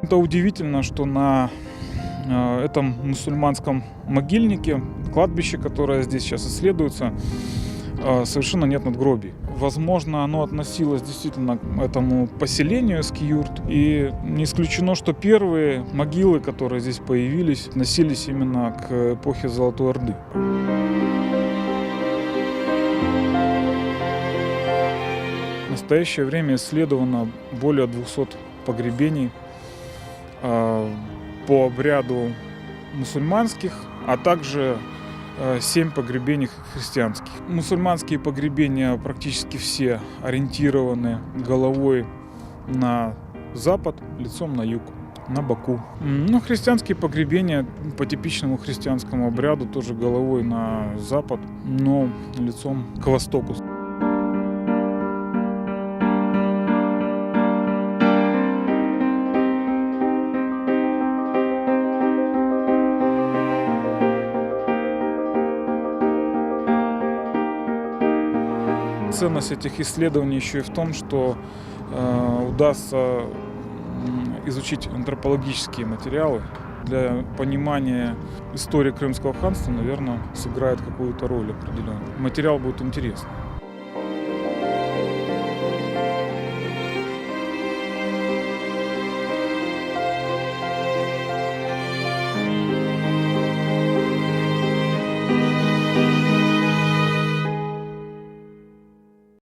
Это удивительно, что на этом мусульманском могильнике, кладбище, которое здесь сейчас исследуется, совершенно нет надгробий. Возможно, оно относилось действительно к этому поселению Эскиюрт. И не исключено, что первые могилы, которые здесь появились, относились именно к эпохе Золотой Орды. В настоящее время исследовано более 200 погребений по обряду мусульманских, а также 7 погребений христианских. Мусульманские погребения практически все ориентированы головой на запад, лицом на юг, на боку. Но христианские погребения по типичному христианскому обряду тоже головой на запад, но лицом к востоку. Ценность этих исследований еще и в том, что удастся изучить антропологические материалы. Для понимания истории Крымского ханства, наверное, сыграет какую-то роль определенную. Материал будет интересный.